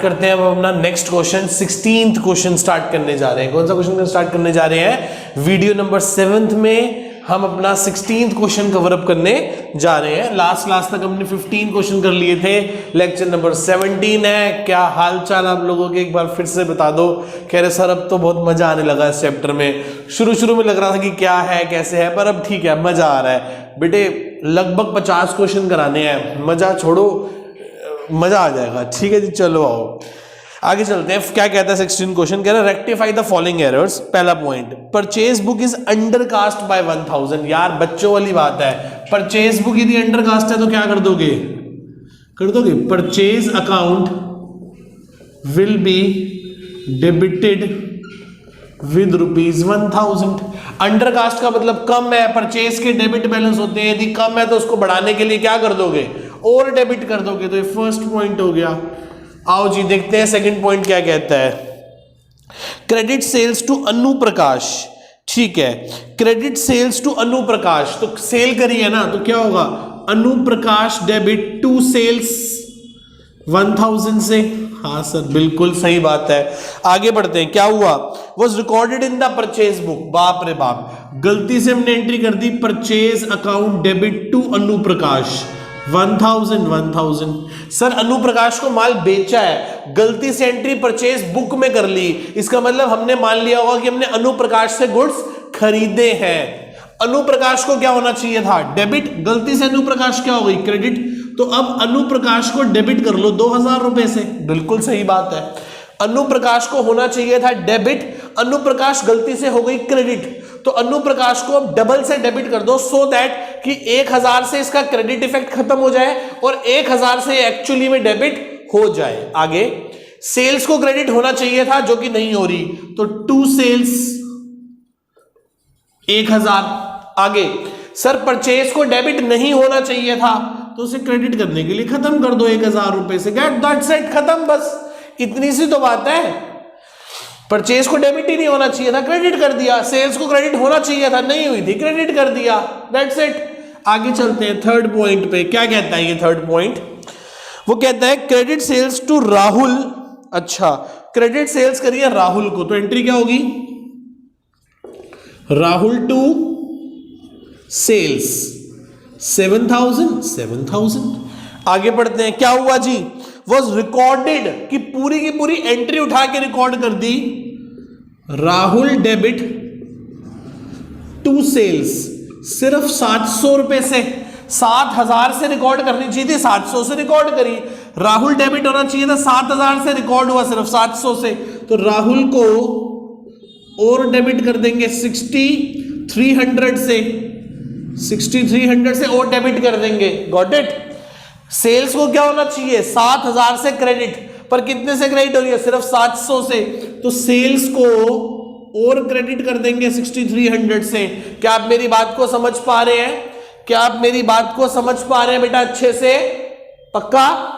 करते हैं अब अपना next question. 16th question start करने जा रहे हैं। कौन सा क्वेश्चन स्टार्ट करने जा रहे हैं? वीडियो नंबर 7 में हम अपना 16th क्वेश्चन कवर अप करने जा रहे हैं। लास्ट तक हमने 15 क्वेश्चन कर लिए थे। लेक्चर नंबर 17 है। क्या हाल चाल आप लोगों के, एक बार फिर से बता दो। कह रहे सर अब तो बहुत मजा आने लगा इस चैप्टर में। शुरू में लग रहा था कि क्या है कैसे है, पर अब ठीक है, मजा आ रहा है। बेटे लगभग 50 क्वेश्चन कराने हैं, मजा छोड़ो, मजा आ जाएगा। ठीक है जी, चलो आओ आगे चलते हैं। क्या कहता है 16 क्वेश्चन? कह रहा है रेक्टिफाई द फॉलोइंग एरर्स। पहला point, purchase book is undercast bye 1000। यार बच्चों वाली बात है, परचेज बुक यदि अंडरकास्ट है तो क्या कर दोगे? Purchase account will be debited with ₹1000। Undercast का मतलब कम है, परचेज के डेबिट बैलेंस होते हैं, यदि कम है तो उसको बढ़ाने के लिए क्या कर दोगे? और डेबिट कर दोगे। तो ये फर्स्ट पॉइंट हो गया। आओ जी देखते हैं सेकंड पॉइंट क्या कहता है। क्रेडिट सेल्स टू अनु प्रकाश। ठीक है, क्रेडिट सेल्स टू अनु प्रकाश, तो सेल करी है ना, तो क्या होगा? अनु प्रकाश डेबिट टू सेल्स 1000 से। हाँ सर बिल्कुल सही बात है। आगे बढ़ते हैं। क्या हुआ? Was recorded in the purchase book. बाप रे बाप, गलती से हमने एंट्री कर दी purchase account debit to Anu Prakash 1000। Sir Anu Prakash को माल बेचा है, गलती से एंट्री परचेज बुक में कर ली। इसका मतलब हमने मान लिया होगा कि हमने अनु प्रकाश से गुड्स खरीदे हैं। अनु प्रकाश को क्या होना चाहिए था? डेबिट। गलती से अनु प्रकाश क्या हो गई? क्रेडिट। तो अब अनु प्रकाश को डेबिट कर लो 2000 रुपए से। बिल्कुल सही बात है। अनु प्रकाश को होना चाहिए था डेबिट, अनु प्रकाश गलती से हो गई क्रेडिट। तो अनु प्रकाश को डबल से डेबिट कर दो, सो दैट कि 1000 से इसका क्रेडिट इफेक्ट खत्म हो जाए और 1000 से एक्चुअली में डेबिट हो जाए। आगे सेल्स को क्रेडिट होना चाहिए था, जो कि नहीं हो रही, तो टू सेल्स 1000। आगे सर परचेज को डेबिट नहीं होना चाहिए था, तो उसे क्रेडिट करने के लिए खत्म कर दो 1000 रुपए से। गेट दैट सेट, खत्म। बस इतनी सी तो बात है। परचेज को डेबिट ही नहीं होना चाहिए था, क्रेडिट कर दिया। सेल्स को क्रेडिट होना चाहिए था, नहीं हुई थी, क्रेडिट कर दिया। That's it. आगे चलते हैं थर्ड पॉइंट पे। क्या कहता है ये थर्ड पॉइंट? वो कहता है क्रेडिट सेल्स टू राहुल। अच्छा, क्रेडिट सेल्स करिए राहुल को, तो एंट्री क्या होगी? Rahul to sales 7000। आगे बढ़ते हैं। क्या हुआ जी? वॉज रिकॉर्डेड, कि पूरी की पूरी एंट्री उठा के रिकॉर्ड कर दी। राहुल डेबिट टू सेल्स सिर्फ 700 रुपए से। 7000 से रिकॉर्ड करनी चाहिए थी, 700 से रिकॉर्ड करी। राहुल डेबिट होना चाहिए था 7000 से, रिकॉर्ड हुआ सिर्फ 700 से। तो राहुल को और डेबिट कर देंगे 6300 से। 6300 से और डेबिट कर देंगे। Got it? सेल्स को क्या होना चाहिए? 7000 से क्रेडिट, पर कितने से क्रेडिट हो रही है? सिर्फ 700 से। तो सेल्स को और क्रेडिट कर देंगे 6300 से। क्या आप मेरी बात को समझ पा रहे हैं? क्या आप मेरी बात को समझ पा रहे हैं बेटा अच्छे से? पक्का?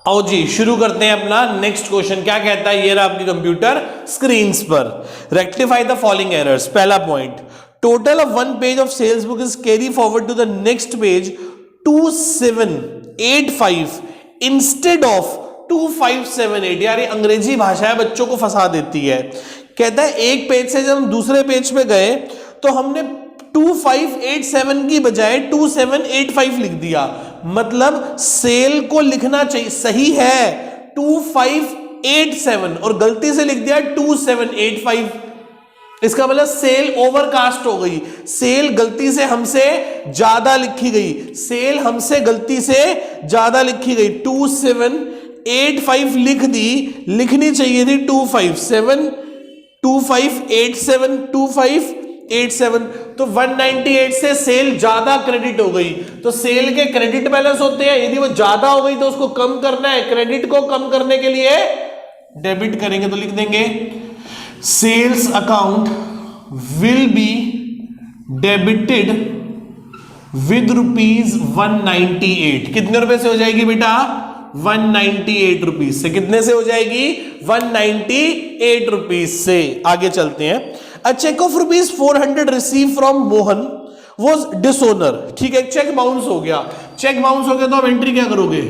आओ जी शुरू करते हैं अपना नेक्स्ट क्वेश्चन। क्या कहता है? ये रहा आपकी कंप्यूटर स्क्रीन पर। Rectify the following errors. पहला point, total of one page of sales book is carry forward to the next page 2785 instead of 2578। यार ये अंग्रेजी भाषा है, बच्चों को फंसा देती है। कहता है एक पेज से जब हम दूसरे पेज पे गए तो हमने 2587 की बजाय 2785 लिख दिया। मतलब सेल को लिखना चाहिए, सही है 2587 और गलती से लिख दिया 2785। इसका मतलब सेल ओवरकास्ट हो गई, सेल गलती से हमसे ज्यादा लिखी गई, सेल हमसे गलती से ज्यादा लिखी गई। 2785 लिख दी, लिखनी चाहिए थी 257, 2587, 2587। तो 198 से सेल ज्यादा क्रेडिट हो गई। तो सेल के क्रेडिट बैलेंस होते हैं, यदि वो ज्यादा हो गई तो उसको कम करना है। क्रेडिट को कम करने के लिए डेबिट करेंगे, तो लिख देंगे sales account will be debited with ₹198। कितने रुपए से हो जाएगी बेटा? 198 रुपीज से। कितने से हो जाएगी? 198 रुपीज से। आगे चलते हैं। A cheque of ₹400 receive from Mohan was dishonour. ठीक है, चेक बाउंस हो गया। चेक बाउंस हो गया तो आप एंट्री क्या करोगे?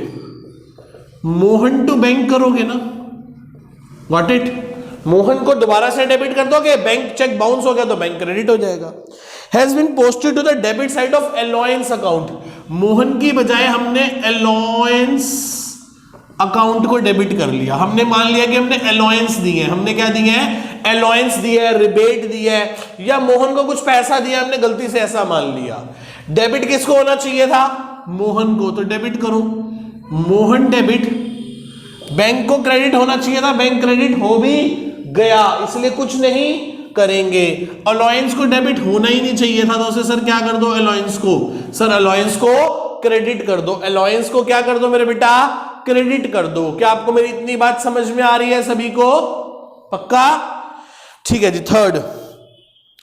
मोहन टू बैंक करोगे ना। Got it? मोहन को दोबारा से डेबिट कर दोगे, बैंक चेक बाउंस हो गया तो बैंक क्रेडिट हो जाएगा। Has been posted to the debit side of allowance account, Mohan की बजाय हमने अलाउंस अकाउंट को डेबिट कर लिया। हमने मान लिया कि हमने अलाउंस दी है, हमने क्या दिए हैं, अलाउंस दिया है, रिबेट दिया है, या मोहन को कुछ पैसा दिया, हमने गलती से ऐसा मान लिया। डेबिट किसको होना चाहिए था, मोहन को, तो डेबिट करो, मोहन डेबिट, बैंक को क्रेडिट होना चाहिए था, बैंक क्रेडिट हो भी गया, इसलिए कुछ नहीं करेंगे। अलाउंस को डेबिट होना ही नहीं चाहिए था, तो उसे सर क्या कर दो, अलाउंस को, सर अलाउंस को क्रेडिट कर दो, अलाउंस को क्या कर दो मेरे बेटा, क्रेडिट कर दो। क्या आपको मेरी इतनी बात समझ में आ रही है सभी को, पक्का? ठीक है जी। Third,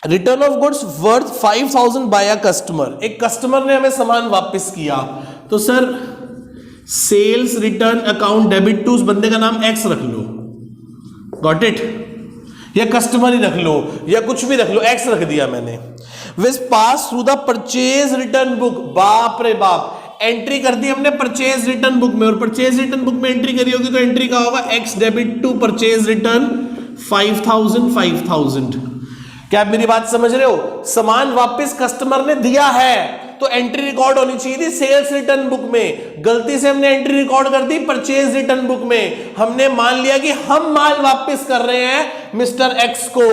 return of goods worth 5000 by a customer, एक कस्टमर ने हमें सामान वापस किया, तो sir sales return account debit to, उस बंदे का नाम एक्स रख लो, गॉट इट, या कस्टमर ही रख लो या कुछ भी रख लो, एक्स रख दिया मैंने। Which pass through the purchase return book, बाप रे बाप, एंट्री कर दी हमने परचेज रिटर्न बुक में, और परचेज रिटर्न बुक में एंट्री करी होगी तो एंट्री का होगा X debit to purchase return 5000। क्या आप मेरी बात समझ रहे हो? सामान वापस कस्टमर ने दिया है तो एंट्री रिकॉर्ड होनी चाहिए थी सेल्स रिटर्न बुक में, गलती से हमने एंट्री रिकॉर्ड कर दी परचेज रिटर्न बुक में। हमने मान लिया कि हम माल वापस कर रहे हैं मिस्टर एक्स को,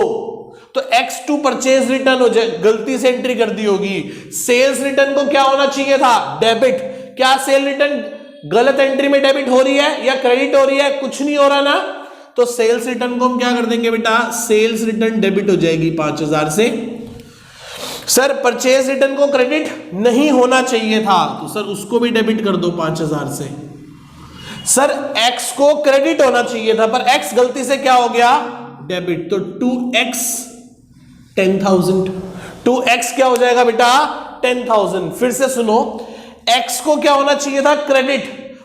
तो एक्स टू परचेज रिटर्न हो जाए, गलती से एंट्री कर दी होगी। सेल्स रिटर्न को क्या होना चाहिए था, डेबिट। क्या सेल रिटर्न गलत एंट्री में डेबिट हो रही है या क्रेडिट हो रही है, कुछ नहीं हो रहा ना, तो सेल्स रिटर्न को हम क्या कर देंगे बेटा, सेल्स रिटर्न डेबिट हो जाएगी 5000 से। सर परचेज रिटर्न को क्रेडिट नहीं होना चाहिए था, तो सर उसको भी डेबिट कर दो 5000 से। सर एक्स को क्रेडिट होना चाहिए था, पर एक्स गलती से क्या हो गया, डेबिट, तो 2x 10,000, 2x क्या हो जाएगा बेटा 10,000। फिर से सुनो, x को क्या होना चाहिए था, क्रेडिट,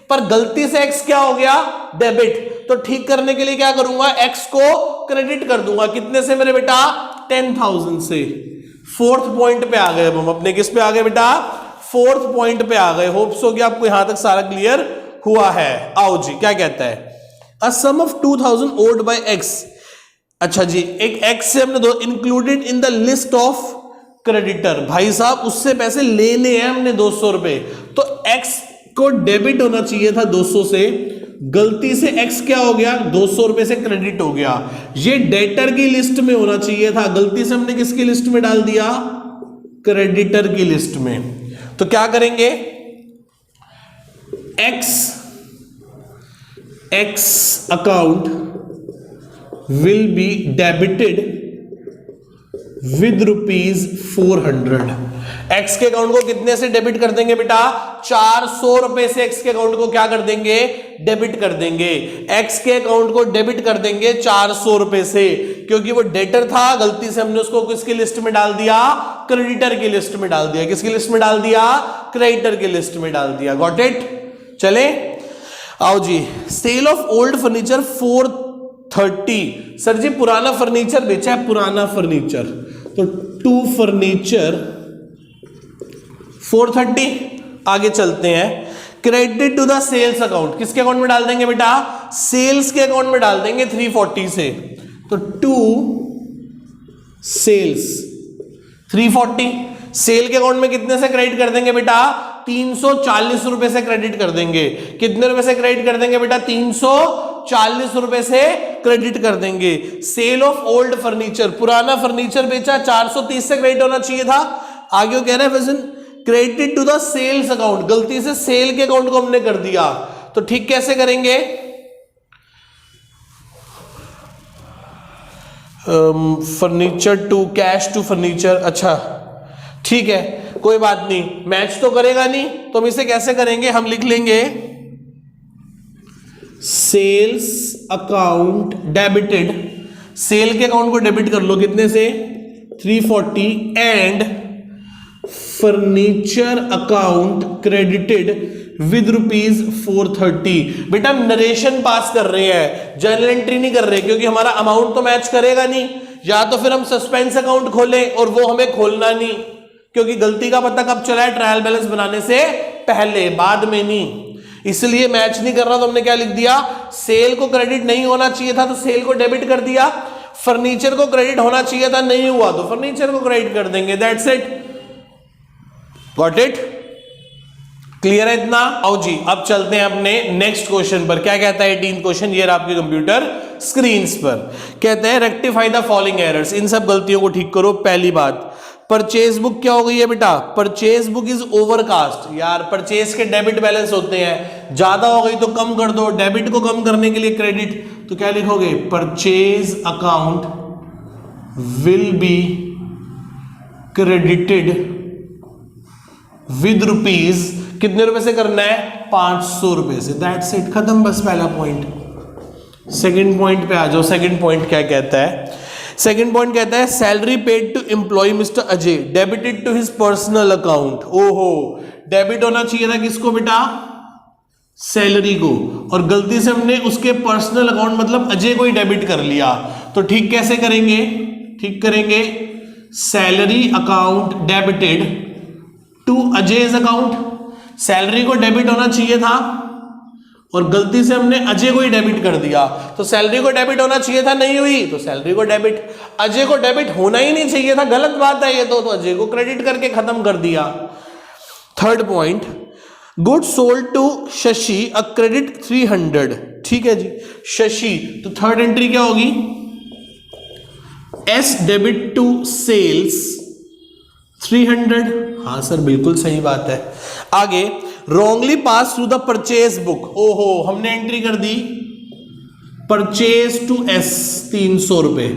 पर गलती से x क्या हो गया, डेबिट, तो ठीक करने के लिए क्या करूंगा, x को क्रेडिट कर दूंगा, कितने से मेरे बेटा 10,000 से। फोर्थ पॉइंट पे आ गए अब हम अपने, किस पे आ गए बेटा, फोर्थ पॉइंट पे आ गए। होप्स हो कि आपको यहां तक सारा क्लियर हुआ है। आओ जी, क्या कहता है, अ sum of 2000 odd bye x, अच्छा जी, एक x से हमने दो included in the list of creditor, भाई साहब उससे पैसे लेने हैं हमने 200 रुपए, तो x को डेबिट होना चाहिए था 200 से, गलती से x क्या हो गया 200 रुपए से क्रेडिट हो गया। ये डेटर की लिस्ट में होना चाहिए था, गलती से हमने किसकी लिस्ट में डाल दिया, क्रेडिटर की लिस्ट में। तो क्या करेंगे, x account will be debited with ₹400। X के अकाउंट को कितने से डेबिट कर देंगे बेटा, 400 रुपए से एक्स के अकाउंट को क्या कर देंगे, डेबिट कर देंगे। एक्स के अकाउंट को डेबिट कर देंगे 400 रुपए से, क्योंकि वो डेटर था, गलती से हमने उसको किसकी लिस्ट में डाल दिया, क्रेडिटर की लिस्ट में डाल दिया। किसकी लिस्ट में डाल दिया, क्रेडिटर की लिस्ट में डाल दिया। Got it? चले आओ जी, sale of old furniture 430, sir ji पुराना फर्नीचर बेचा है, पुराना फर्नीचर, तो टू फर्नीचर 430। आगे चलते हैं, credit to the sales account, किसके अकाउंट में डाल देंगे बेटा, सेल्स के अकाउंट में डाल देंगे 340 से, तो टू सेल्स 340, सेल के अकाउंट में कितने से क्रेडिट कर देंगे बेटा, 340 रुपए से क्रेडिट कर देंगे। कितने रुपए से क्रेडिट कर देंगे बेटा, 340 रुपए से क्रेडिट कर देंगे। सेल ऑफ ओल्ड फर्नीचर, पुराना फर्नीचर बेचा, 430 से क्रेडिट होना चाहिए था। आगे कह रहे हैं वजन credit to the sales account, गलती से सेल के अकाउंट को हमने कर दिया, तो ठीक कैसे करेंगे, furniture to cash to furniture, अच्छा ठीक है कोई बात नहीं, मैच तो करेगा नहीं, तो हम इसे कैसे करेंगे, हम लिख लेंगे सेल्स अकाउंट डेबिटेड, सेल के अकाउंट को डेबिट कर लो कितने से 340, and furniture account credited with ₹430। बेटा हम नरेशन पास कर रहे हैं, जर्नल एंट्री नहीं कर रहे, क्योंकि हमारा अमाउंट तो मैच करेगा नहीं। या तो फिर हम सस्पेंस अकाउंट खोलें और वो हमें खोलना नहीं, क्योंकि गलती का पता कब चला है, ट्रायल बैलेंस बनाने से पहले, बाद में नहीं। इसलिए मैच नहीं कर रहा, तो हमने क्या लिख दिया, सेल को क्रेडिट नहीं होना चाहिए था तो सेल को डेबिट कर दिया, फर्नीचर को क्रेडिट होना चाहिए था, नहीं हुआ तो फर्नीचर को क्रेडिट कर देंगे, that's it, got it, clear है इतना। आओ जी अब चलते हैं अपने नेक्स्ट क्वेश्चन पर। क्या कहता है 18 क्वेश्चन, ये आपके कंप्यूटर स्क्रीन पर, कहते हैं रेक्टिफाई द फॉलोइंग एरर्स, इन सब गलतियों को ठीक करो। पहली बात, परचेज बुक क्या हो गई है बेटा, परचेज बुक इज ओवरकास्ट। यार परचेज के डेबिट बैलेंस होते हैं, ज्यादा हो गई तो कम कर दो, डेबिट को कम करने के लिए क्रेडिट, तो क्या लिखोगे, purchase account will be credited with rupees, कितने रुपए से करना है, 500 रुपए से, दैट्स इट, खत्म, बस पहला पॉइंट। सेकंड पॉइंट पे आ जाओ। सेकंड पॉइंट क्या कहता है, सेकंड पॉइंट कहता है salary paid to employ Mr Ajay debited to his personal account. ओहो, डेबिट होना चाहिए था किसको बेटा, सैलरी को, और गलती से हमने उसके पर्सनल अकाउंट मतलब अजय को ही डेबिट कर लिया, तो ठीक कैसे करेंगे, ठीक करेंगे, salary account debited to Ajay's account, salary को डेबिट होना चाहिए था और गलती से हमने अजय को ही डेबिट कर दिया, तो सैलरी को डेबिट होना चाहिए था, नहीं हुई तो सैलरी को डेबिट, अजय को डेबिट होना ही नहीं चाहिए था, गलत बात है ये तो अजय को क्रेडिट करके खत्म कर दिया। Third point, good sold to Shashi a credit 300, ठीक है जी, शशि, तो थर्ड एंट्री क्या होगी, एस डेबिट टू सेल्स 300, हाँ सर बिल्कुल सही बात है। आगे, wrongly pass through the purchase book, ओहो हमने एंट्री कर दी परचेज टू एस 300 रुपए,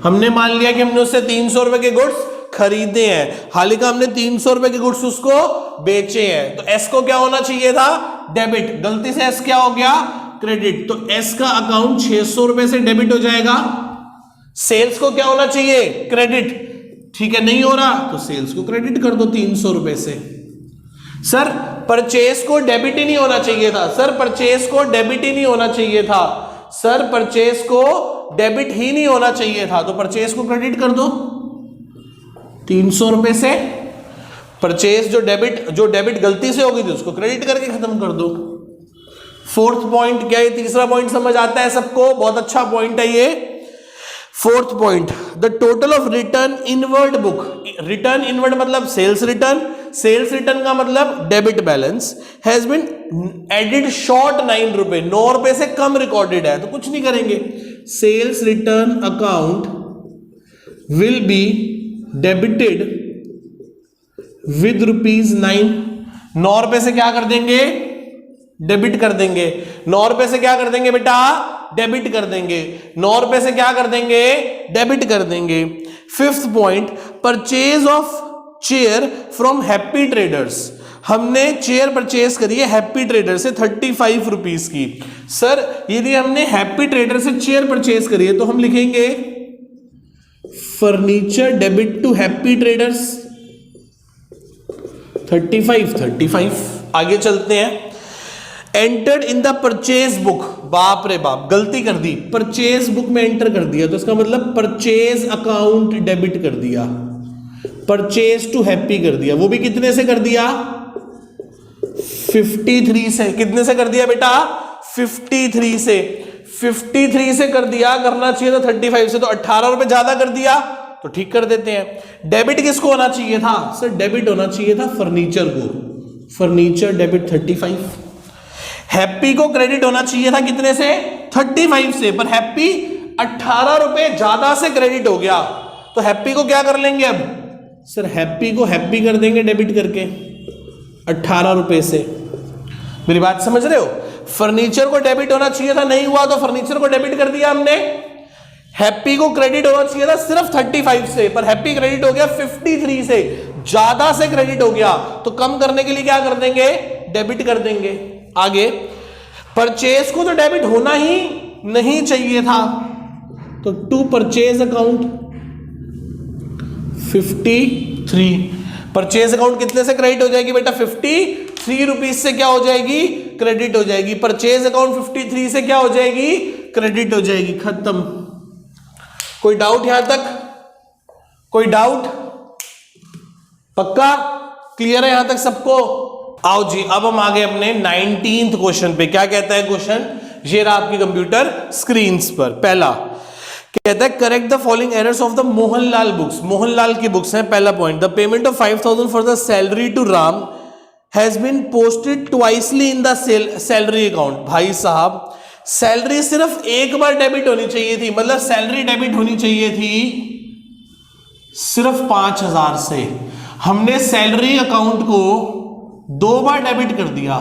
हमने मान लिया कि हमने उससे 300 रुपए के गुड्स खरीदे हैं, हालांकि हमने 300 रुपए के गुड्स उसको बेचे हैं, तो एस को क्या होना चाहिए था, डेबिट, गलती से एस क्या हो गया, क्रेडिट, तो एस का अकाउंट 600 रुपए से डेबिट हो जाएगा, सेल्स को क्या होना चाहिए, क्रेडिट, ठीक है, नहीं हो रहा तो सेल्स को क्रेडिट कर दो 300 रुपए से। सर परचेस को डेबिट ही नहीं होना चाहिए था, सर परचेस को डेबिट ही नहीं होना चाहिए था, सर परचेस को डेबिट ही नहीं होना चाहिए था, तो परचेस को क्रेडिट कर दो 300 रुपए से, परचेस जो डेबिट गलती से हो गई थी उसको क्रेडिट करके खत्म कर दो। फोर्थ पॉइंट क्या है, तीसरा पॉइंट समझ आता है सबको, बहुत अच्छा पॉइंट है ये। Fourth point, the total of return inward book, return inward मतलब सेल्स रिटर्न, सेल्स रिटर्न का मतलब debit balance, has been added short 9 रुपए, 9 रुपए से कम रिकॉर्डेड है, तो कुछ नहीं करेंगे, sales return account will be debited with ₹9, 9 रुपए से क्या कर देंगे, डेबिट कर देंगे, 9 रुपए से क्या कर देंगे बेटा, डेबिट कर देंगे, 9 रुपए से क्या कर देंगे, डेबिट कर देंगे। Fifth point, purchase of chair from happy traders, हमने चेयर परचेज करी है हैप्पी ट्रेडर से 35 रुपीज की। सर यदि हमने हैप्पी ट्रेडर से चेयर परचेज करी है तो हम लिखेंगे furniture debit to happy traders 35। आगे चलते हैं, entered in the purchase book, बाप रे बाप गलती कर दी, परचेज बुक में एंटर कर दिया तो इसका मतलब परचेज अकाउंट डेबिट कर दिया, परचेज टू हैप्पी कर दिया, वो भी कितने से कर दिया, 53 से, कितने से कर दिया बेटा, 53 से, 53 से कर दिया, करना चाहिए था 35 से, तो 18 रुपए ज्यादा कर दिया, तो ठीक कर देते हैं। डेबिट किसको होना चाहिए था, सर डेबिट होना चाहिए था फर्नीचर को, फर्नीचर डेबिट 35, हैप्पी को क्रेडिट होना चाहिए था कितने से, 35 से, पर हैप्पी 18 रुपए ज्यादा से क्रेडिट हो गया, तो हैप्पी को क्या कर लेंगे अब, सर हैप्पी को हैप्पी कर देंगे डेबिट करके 18 रुपए से, मेरी बात समझ रहे हो, फर्नीचर को डेबिट होना चाहिए था, नहीं हुआ तो फर्नीचर को डेबिट कर दिया हमने, हैप्पी को क्रेडिट होना चाहिए था सिर्फ 35 से, पर हैप्पी क्रेडिट हो गया 53 से, ज्यादा से क्रेडिट हो गया, तो कम करने के लिए क्या कर देंगे, डेबिट कर देंगे। आगे, परचेज को तो डेबिट होना ही नहीं चाहिए था, तो to purchase account 53, purchase account कितने से क्रेडिट हो जाएगी बेटा, 53 रुपीज से क्या हो जाएगी, क्रेडिट हो जाएगी, परचेज अकाउंट 53 से क्या हो जाएगी, क्रेडिट हो जाएगी, खत्म। कोई डाउट यहां तक, कोई डाउट, पक्का क्लियर है यहां तक सबको, आओ जी, अब हम आगे अपने 19th क्वेश्चन पे। क्या कहता है क्वेश्चन, ये रहा आपकी कंप्यूटर स्क्रीन पर। पहला कहता है correct the following errors of the Mohanlal books. Mohanlal की बुक्स हैं। पहला point, the payment of 5,000 for the salary to Ram has been posted twicely in the salary account. भाई साहब, सैलरी सिर्फ एक बार डेबिट होनी चाहिए थी, मतलब सैलरी डेबिट होनी चाहिए थी सिर्फ 5,000 से। हमने सैलरी अकाउंट को 2 बार डेबिट कर दिया,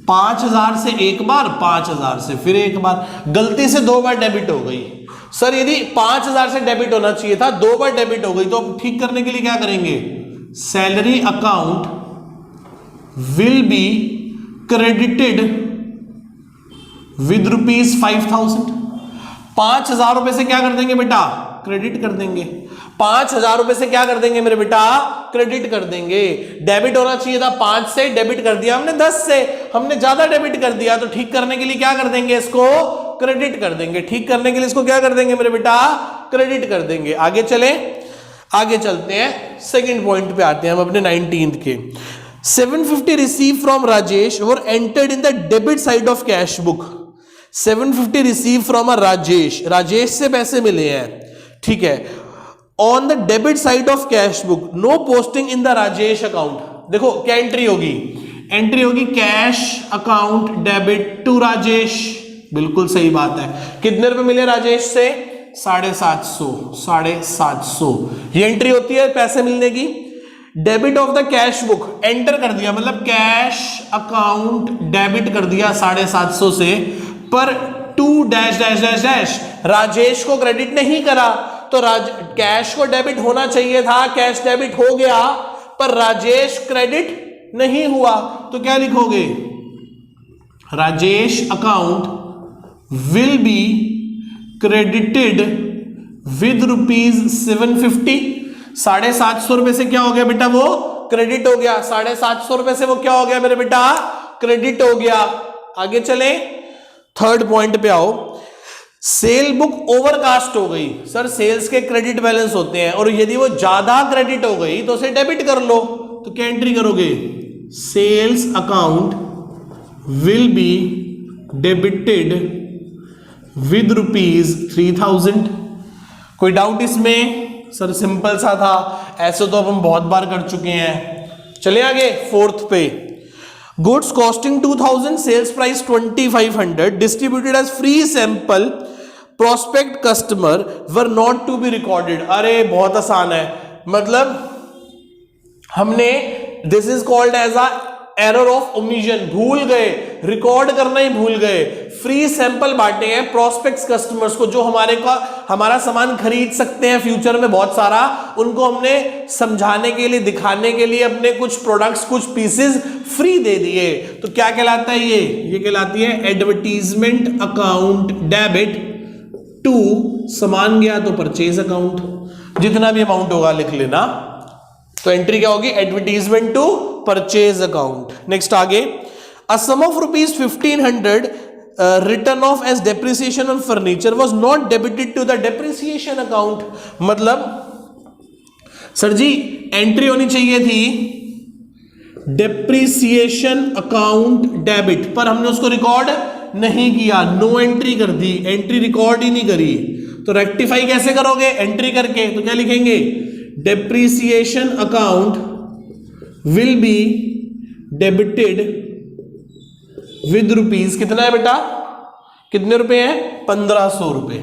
5,000 से एक बार, 5,000 से फिर एक बार, गलती से 2 बार डेबिट हो गई। सर यदि 5,000 से डेबिट होना चाहिए था, 2 बार डेबिट हो गई, तो अब ठीक करने के लिए क्या करेंगे, salary account will be credited with ₹5,000। 5,000 रुपए से क्या कर देंगे बेटा, क्रेडिट कर देंगे। 5,000 रुपए से क्या कर देंगे मेरे बेटा, क्रेडिट कर देंगे। डेबिट होना चाहिए था 5 से, डेबिट कर दिया हमने 10 से, हमने ज्यादा डेबिट कर दिया, तो ठीक करने के लिए क्या कर देंगे, इसको क्रेडिट कर देंगे। ठीक करने के लिए इसको क्या कर देंगे मेरे बेटा, क्रेडिट कर देंगे। आगे चले, आगे चलते हैं, सेकंड पॉइंट पे आते हैं हम अपने 19th के। 750 receive from Rajesh were entered in the debit side of cash book. 750 receive from a Rajesh, Rajesh से पैसे मिले हैं, ठीक है, on the debit side of cash book, no posting in the Rajesh account. देखो क्या एंट्री होगी, एंट्री होगी cash account debit to Rajesh. बिल्कुल सही बात है। कितने रुपए मिले राजेश से, 750, ये एंट्री होती है पैसे मिलने की। Debit of the cash book, enter कर दिया, मतलब कैश अकाउंट डेबिट कर दिया 750 से, पर to dash dash dash dash Rajesh को क्रेडिट नहीं करा, तो कैश को डेबिट होना चाहिए था, कैश डेबिट हो गया, पर राजेश क्रेडिट नहीं हुआ, तो क्या लिखोगे, Rajesh account will be credited with ₹750। 750 रुपए से क्या हो गया बेटा, वो क्रेडिट हो गया। 750 रुपए से वो क्या हो गया मेरे बेटा, क्रेडिट हो गया। आगे चले, थर्ड पॉइंट पे आओ। सेल बुक ओवरकास्ट हो गई। सर सेल्स के क्रेडिट बैलेंस होते हैं, और यदि वो ज्यादा क्रेडिट हो गई तो उसे डेबिट कर लो, तो क्या एंट्री करोगे, sales account will be debited with ₹3,000। कोई डाउट इसमें, सर सिंपल सा था, ऐसे तो अब हम बहुत बार कर चुके हैं। चले आगे, फोर्थ पे, goods costing 2,000, sales price 2,500, distributed as free sample, prospect customer were not to be recorded. अरे बहुत आसान है, मतलब हमने, this is called as a error of omission, भूल गए, रिकॉर्ड करना ही भूल गए। फ्री सैंपल बांटे हैं प्रोस्पेक्ट्स कस्टमर्स को, जो हमारा सामान खरीद सकते हैं फ्यूचर में बहुत सारा, उनको हमने समझाने के लिए, दिखाने के लिए अपने कुछ प्रोडक्ट्स, कुछ पीसेस फ्री दे दिए। तो क्या कहलाता है ये कहलाती है एडवर्टीजमेंट अकाउंट डेबिट टू, सामान गया तो परचेज अकाउंट, जितना भी अमाउंट होगा लिख लेना। तो एंट्री क्या होगी, advertisement to purchase account. Next आगे, a sum of ₹1,500 return of as depreciation on furniture was not debited to the depreciation account. मतलब सर जी एंट्री होनी चाहिए थी डेप्रिसिएशन अकाउंट डेबिट, पर हमने उसको रिकॉर्ड नहीं किया, नो एंट्री कर दी, एंट्री रिकॉर्ड ही नहीं करी। तो रेक्टिफाई कैसे करोगे, एंट्री करके, तो क्या लिखेंगे, depreciation account will be debited with rupees, कितना है बेटा, कितने रुपए हैं, 1,500 रुपए।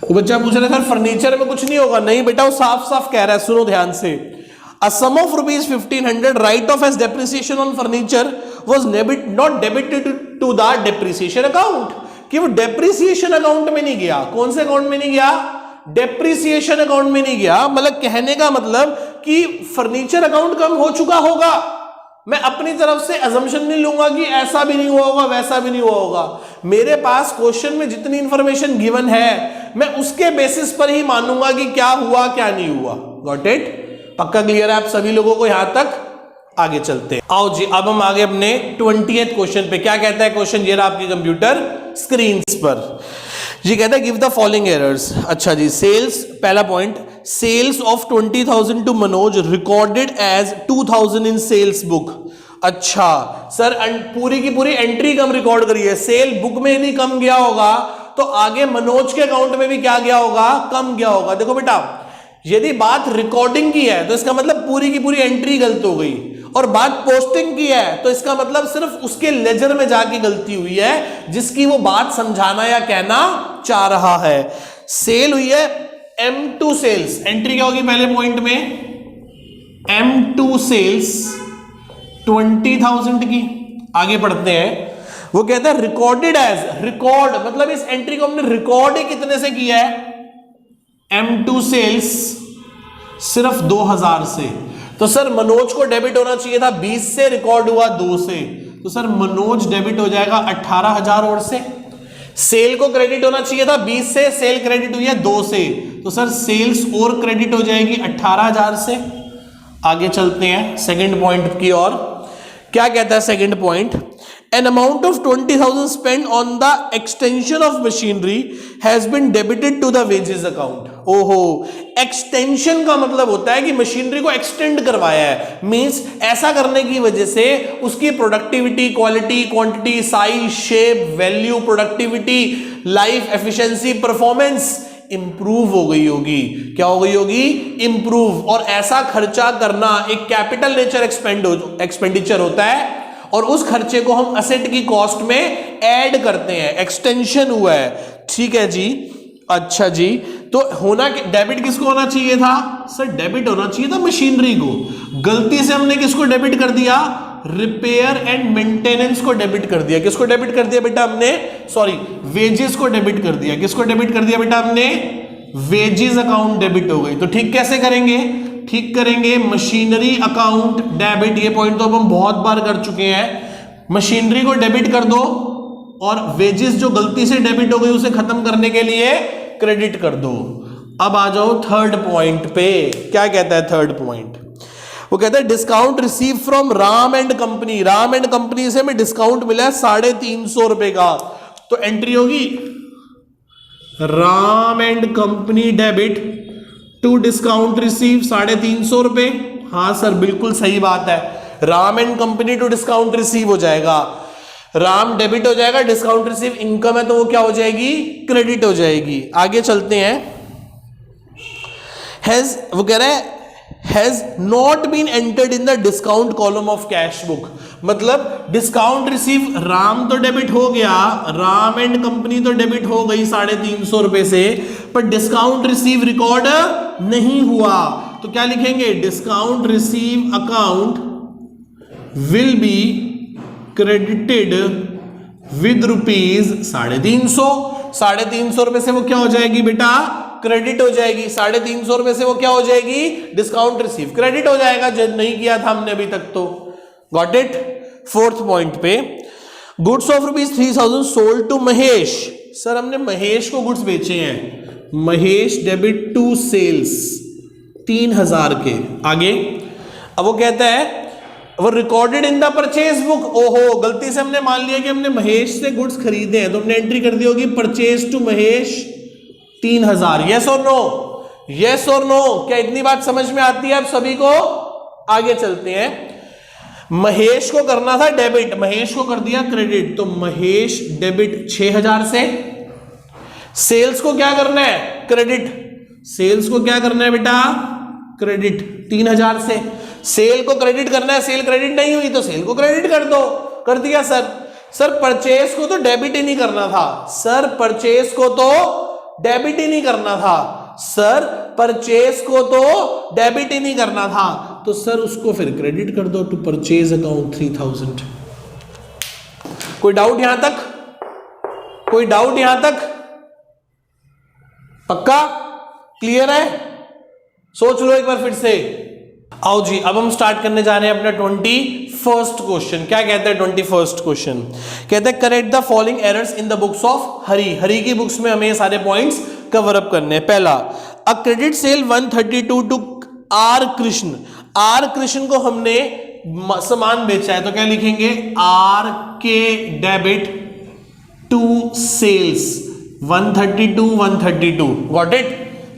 वो बच्चा पूछ रहा था फर्नीचर में कुछ नहीं होगा, नहीं बेटा वो साफ साफ कह रहा है, सुनो ध्यान से। A sum of ₹1,500 write off as depreciation on furniture was not debited to the depreciation account। कि वो डेप्रिसिएशन अकाउंट में नहीं गया, कौन से अकाउंट में नहीं गया, डेप्रिसिएशन अकाउंट में नहीं गया। मतलब कहने का मतलब कि फर्नीचर अकाउंट कम हो चुका होगा, मैं अपनी तरफ से अजम्पशन नहीं लूंगा कि ऐसा भी नहीं हुआ होगा, वैसा भी नहीं हुआ होगा। मेरे पास क्वेश्चन में जितनी इंफॉर्मेशन गिवन है मैं उसके बेसिस पर ही मानूंगा कि क्या हुआ क्या नहीं हुआ। गॉट इट, पक्का क्लियर है आप सभी लोगों को यहां तक। आगे चलते हैं, आओ जी अब हम आगे अपने 20th क्वेश्चन पे। क्या कहता है क्वेश्चन, ये रहा आपकी कंप्यूटर स्क्रीन पर। ये कहता है गिव द फॉलोइंग एरर्स। अच्छा जी, सेल्स, पहला point, sales of 20,000 to Manoj recorded as 2,000 in sales book. अच्छा सर, पूरी की पूरी एंट्री कम रिकॉर्ड करी है, सेल बुक में यदि कम गया होगा तो आगे मनोज के अकाउंट में भी क्या गया होगा, कम गया होगा। देखो बेटा, यदि बात रिकॉर्डिंग की है तो इसका मतलब पूरी की पूरी एंट्री गलत हो गई, और बात पोस्टिंग की है तो इसका मतलब सिर्फ उसके लेजर में जाके गलती हुई है जिसकी वो बात समझाना या कहना चाह रहा है। सेल हुई है M2 सेल्स, एंट्री क्या होगी पहले पॉइंट में, M2 सेल्स 20,000 की। आगे पढ़ते हैं, वो कहता है रिकॉर्डेड एज, रिकॉर्ड मतलब इस एंट्री को हमने रिकॉर्ड ही कितने से किया है, M2 सेल्स सिर्फ 2,000 से। तो सर मनोज को डेबिट होना चाहिए था 20 से, रिकॉर्ड हुआ 2 से, तो सर मनोज डेबिट हो जाएगा 18,000 और से। सेल को क्रेडिट होना चाहिए था 20 से, सेल क्रेडिट हुई है 2 से, तो सर सेल्स और क्रेडिट हो जाएगी 18,000 से। आगे चलते हैं सेकंड पॉइंट की ओर। क्या कहता है second point, an amount of 20,000 spend on the extension of machinery has been debited to the wages account. ओहो, एक्सटेंशन का मतलब होता है कि मशीनरी को एक्सटेंड करवाया है, मींस ऐसा करने की वजह से उसकी productivity, quality, quantity, size, shape, value, productivity, life efficiency, performance improve हो गई होगी। क्या हो गई होगी, इंप्रूव। और ऐसा खर्चा करना एक कैपिटल नेचर एक्सपेंडिचर होता है, और उस खर्चे को हम असेट की कॉस्ट में ऐड करते हैं, एक्सटेंशन हुआ है। ठीक है जी, अच्छा जी, तो होना डेबिट किसको होना चाहिए था, सर डेबिट होना चाहिए था मशीनरी को। गलती से हमने किसको डेबिट कर दिया, रिपेयर एंड मेंटेनेंस को डेबिट कर दिया। किसको डेबिट कर दिया बेटा हमने, सॉरी वेजेस को डेबिट कर दिया। किसको डेबिट कर दिया बेटा हमने, वेजेस अकाउंट डेबिट हो गई। तो ठीक कैसे करेंगे, ठीक करेंगे मशीनरी अकाउंट डेबिट, ये पॉइंट तो हम बहुत बार कर चुके हैं। मशीनरी को डेबिट कर दो और वेजेस जो गलती से डेबिट हो गई उसे खत्म करने के लिए क्रेडिट कर दो। अब आ जाओ थर्ड पॉइंट पे। क्या कहता है थर्ड पॉइंट, वो कहता है discount receive from Ram and company. Ram and company से हमें डिस्काउंट मिला है 350 रुपए का, तो एंट्री होगी Ram and company debit to discount receive 350 रुपए। हाँ सर बिल्कुल सही बात है, Ram and company to discount receive हो जाएगा, राम डेबिट हो जाएगा, डिस्काउंट रिसीव इनकम है तो वो क्या हो जाएगी, क्रेडिट हो जाएगी। आगे चलते हैं, हैज, वो कह रहा है has not been entered in the discount column of cash book. मतलब डिस्काउंट रिसीव राम तो डेबिट हो गया, राम एंड कंपनी तो डेबिट हो गई 350 रुपए से, पर डिस्काउंट रिसीव रिकॉर्ड नहीं हुआ। तो क्या लिखेंगे, discount receive account will be credited with rupees 350। 350 रुपए से वो क्या हो जाएगी बेटा, क्रेडिट हो जाएगी। 350 रुपए से वो क्या हो जाएगी, डिस्काउंट रिसीव क्रेडिट हो जाएगा, जो नहीं किया था हमने अभी तक तो। Got it. फोर्थ पॉइंट पे, goods of ₹3,000 sold to Mahesh. Sir हमने महेश को गुड्स बेचे हैं, महेश डेबिट टू सेल्स 3,000 के। आगे अब वो कहता है वो recorded in the purchase book. ओहो, गलती से हमने मान लिया कि हमने महेश से गुड्स खरीदे हैं, तो हमने एंट्री कर दी होगी परचेज टू महेश 3,000। यस और नो, यस और नो, क्या इतनी बात समझ में आती है आप सभी को। आगे चलते हैं, महेश को करना था डेबिट, महेश को कर दिया क्रेडिट, तो महेश डेबिट 6,000 से। सेल्स को क्या करना है, क्रेडिट, सेल्स को क्या करना है बेटा, क्रेडिट 3,000 से। सेल को क्रेडिट करना है, सेल क्रेडिट नहीं हुई तो सेल को क्रेडिट कर दो, कर दिया सर। सर परचेज को तो डेबिट ही नहीं करना था, सर परचेज को तो डेबिट ही नहीं करना था, सर परचेज को तो डेबिट ही नहीं करना था, तो सर उसको फिर क्रेडिट कर दो टू परचेज अकाउंट 3,000। कोई डाउट यहां तक, कोई डाउट यहां तक, पक्का क्लियर है, सोच लो एक बार फिर से। आओ जी, अब हम स्टार्ट करने जा रहे हैं अपना 21st क्वेश्चन। क्या कहता है 21st क्वेश्चन, कहता है correct the following errors in the books of Hari. Hari की बुक्स में हमें ये सारे पॉइंट्स कवर अप करने हैं। पहला, a credit sale 132 to R Krishna. R Krishna को हमने सामान बेचा है, तो क्या लिखेंगे, R K debit to sales 132 132। Got it,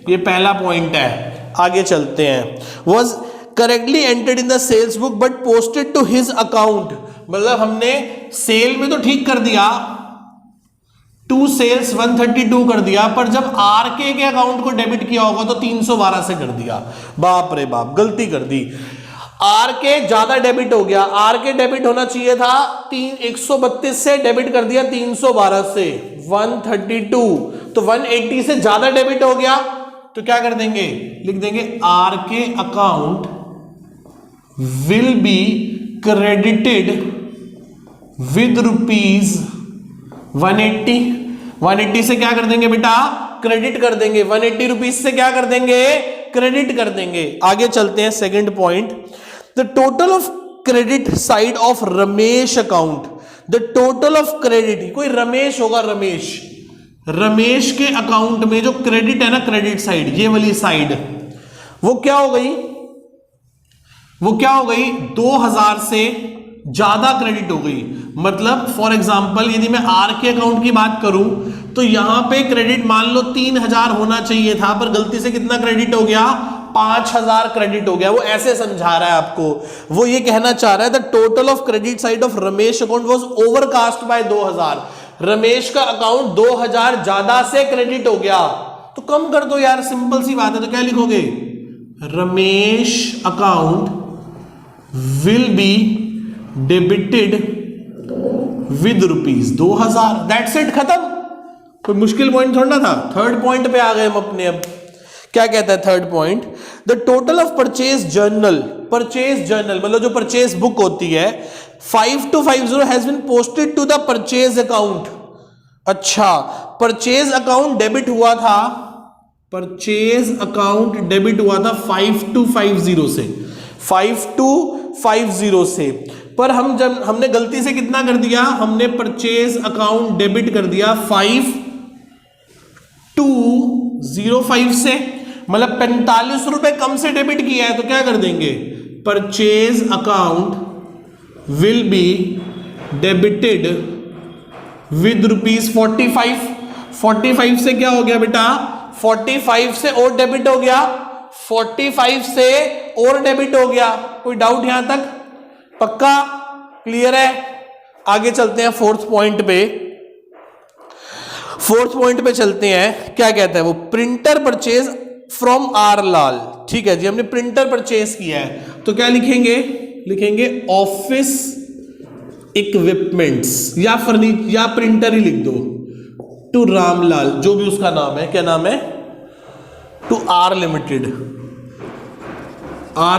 ये पहला पॉइंट है। आगे चलते हैं। Was correctly entered in the sales book but posted to his account, मतलब हमने सेल में तो ठीक कर दिया, टू सेल्स 132 कर दिया, पर जब आरके के अकाउंट को डेबिट किया होगा तो 312 से कर दिया। बाप रे बाप, गलती कर दी। आरके ज्यादा डेबिट हो गया, आरके डेबिट होना चाहिए था 132 से, डेबिट कर दिया 312 से, 132, तो 180 से ज्यादा डेबिट हो गया, तो क्या कर देंगे, लिख देंगे RK account will be credited with rupees 180। 180 से क्या कर देंगे बेटा, क्रेडिट कर देंगे, 180 रुपीज से क्या कर देंगे, क्रेडिट कर देंगे। आगे चलते हैं, second point, the total of credit side of Ramesh account, the total of credit, कोई रमेश होगा, रमेश के अकाउंट में जो क्रेडिट है ना, क्रेडिट साइड, ये वाली साइड, वो क्या हो गई, 2000 से ज्यादा क्रेडिट हो गई। मतलब फॉर एग्जांपल यदि मैं आर के अकाउंट की बात करूं तो यहां पे क्रेडिट मान लो 3000 होना चाहिए था, पर गलती से कितना क्रेडिट हो गया, 5000 क्रेडिट हो गया। वो ऐसे समझा रहा है आपको, वो ये कहना चाह रहा है the total of credit side of Ramesh account was overcast bye 2000, Ramesh का अकाउंट 2000 ज्यादा से क्रेडिट हो गया, तो कम कर दो यार, सिंपल सी बात है। तो क्या लिखोगे, Ramesh account will be debited with rupees 2000, that's it, खत्म। कोई मुश्किल पॉइंट थोड़ा ना था। थर्ड पॉइंट पे आ गए हम अपने। अब क्या कहता है third point, the total of purchase journal मतलब जो परचेज बुक होती है 5250 has been posted to the purchase account. अच्छा, परचेज अकाउंट डेबिट हुआ था, परचेज अकाउंट डेबिट हुआ था 5250 से, 5250 से, पर हमने गलती से कितना कर दिया, हमने परचेज अकाउंट डेबिट कर दिया 5205 से, मतलब 45 रुपए कम से डेबिट किया है, तो क्या कर देंगे, purchase account will be debited with rupees 45 से क्या हो गया बेटा, 45 से और डेबिट हो गया, 45 से और डेबिट हो गया। कोई डाउट यहां तक, पक्का क्लियर है? आगे चलते हैं फोर्थ पॉइंट पे चलते हैं। क्या कहता है वो, प्रिंटर परचेज फ्रॉम आर लाल। ठीक है जी, हमने प्रिंटर परचेज किया है, तो क्या लिखेंगे ऑफिस इक्विपमेंट्स या फर्नीचर या प्रिंटर ही लिख दो, टू रामलाल, जो भी उसका नाम है, क्या नाम है, टू आर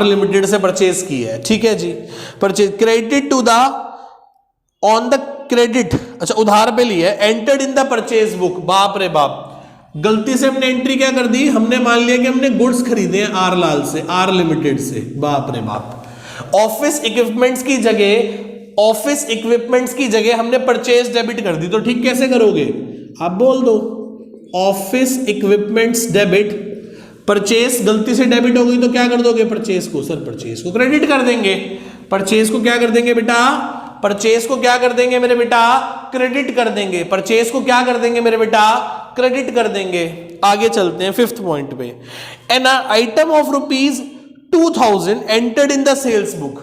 लिमिटेड से परचेज की है। ठीक है ji, purchase credit to the on the credit, अच्छा उधार पे लिया है, entered in the purchase book. बाप रे बाप, गलती से हमने एंट्री क्या कर दी, हमने मान लिया कि हमने गुड्स खरीदे हैं आर लाल से, आर लिमिटेड से। बाप रे बाप, ऑफिस इक्विपमेंट्स की जगह हमने परचेज डेबिट कर दी, तो ठीक कैसे करोगे, आप बोल दो ऑफिस इक्विपमेंट्स डेबिट, परचेज गलती से डेबिट हो गई तो क्या कर दोगे, परचेज को, सर परचेज को क्रेडिट कर देंगे, परचेज को क्या कर देंगे बेटा, परचेज को क्या कर देंगे मेरे बेटा, क्रेडिट कर देंगे, परचेज को क्या कर देंगे मेरे बेटा, क्रेडिट कर देंगे। आगे चलते हैं फिफ्थ पॉइंट पे, an item of rupees 2000 entered in the sales book.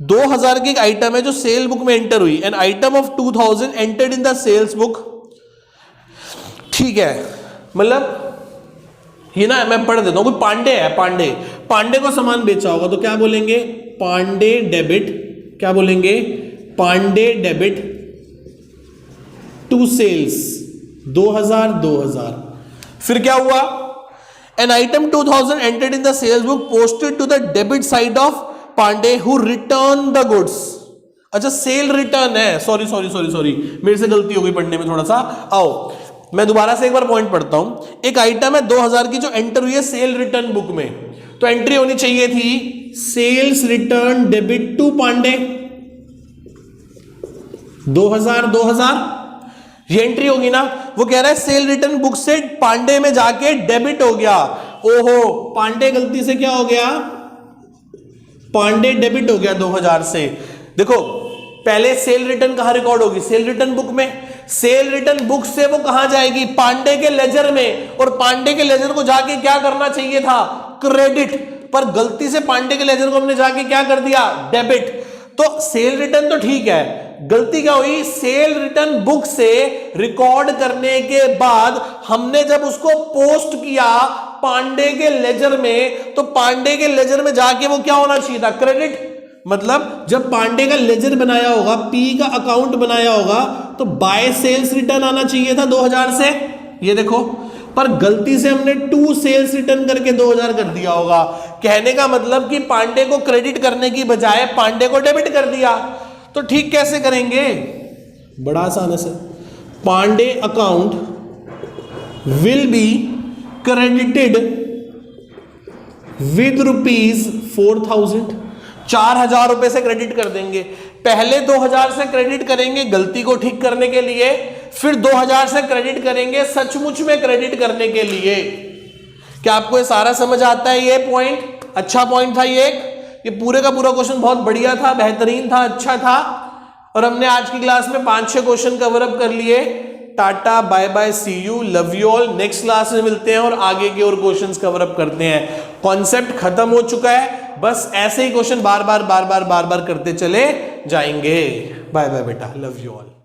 2000 की एक आइटम है जो सेल बुक में एंटर हुई, an item of 2000 entered in the sales book. ठीक है, मतलब ये ना मैं पढ़ देता हूं, कोई पांडे है, पांडे को सामान बेचा होगा तो क्या बोलेंगे, पांडे डेबिट, क्या बोलेंगे, पांडे डेबिट टू सेल्स 2000। फिर क्या हुआ, an item 2000 entered in the sales book posted to the debit side of Pandey who return the goods. अच्छा, सेल रिटर्न है, सॉरी मेरे से गलती हो गई पढ़ने में थोड़ा सा। आओ मैं दोबारा से एक बार पॉइंट पढ़ता हूं। एक आइटम है 2000 की जो एंटर हुई है सेल रिटर्न बुक में, तो एंट्री होनी चाहिए थी sales return debit to Pandey 2000, ये एंट्री होगी ना। वो कह रहा है सेल रिटर्न बुक से पांडे में जाके डेबिट हो गया। ओहो, पांडे गलती से क्या हो गया, पांडे डेबिट हो गया 2000 से। देखो पहले सेल रिटर्न कहां रिकॉर्ड होगी, सेल रिटर्न बुक में, सेल रिटर्न बुक से वो कहां जाएगी, पांडे के लेजर में, और पांडे के लेजर को जाके क्या करना चाहिए था, क्रेडिट, पर गलती से पांडे के लेजर को हमने जाके क्या कर दिया, डेबिट। तो सेल रिटर्न तो ठीक है, गलती क्या हुई, सेल रिटर्न बुक से रिकॉर्ड करने के बाद हमने जब उसको पोस्ट किया पांडे के लेजर में, तो पांडे के लेजर में जाके वो क्या होना चाहिए था, क्रेडिट। मतलब जब पांडे का लेजर बनाया होगा, पी का अकाउंट बनाया होगा, तो बाय सेल्स रिटर्न आना चाहिए था 2000 से, ये देखो, पर गलती से हमने टू सेल्स रिटर्न करके 2000 कर दिया होगा। कहने का मतलब कि पांडे को क्रेडिट करने की बजाय पांडे को डेबिट कर दिया। तो ठीक कैसे करेंगे, बड़ा आसान है sir, Pandey account will be credited with ₹4000, 4000 रुपए से क्रेडिट कर देंगे। पहले 2000 से क्रेडिट करेंगे गलती को ठीक करने के लिए, फिर 2000 से क्रेडिट करेंगे सचमुच में क्रेडिट करने के लिए। क्या आपको ये सारा समझ आता है? ये पॉइंट अच्छा पॉइंट था, ये पूरे का पूरा क्वेश्चन बहुत बढ़िया था, बेहतरीन था, अच्छा था। और हमने आज की क्लास में 5-6 क्वेश्चन कवर अप कर लिए। Tata, bye bye, see you, love you all. Next class में मिलते हैं और आगे के और क्वेश्चंस कवर अप करते हैं। कॉन्सेप्ट खत्म हो चुका है, बस ऐसे ही क्वेश्चन बार बार करते चले जाएंगे। बाय बाय बेटा, लव यू ऑल।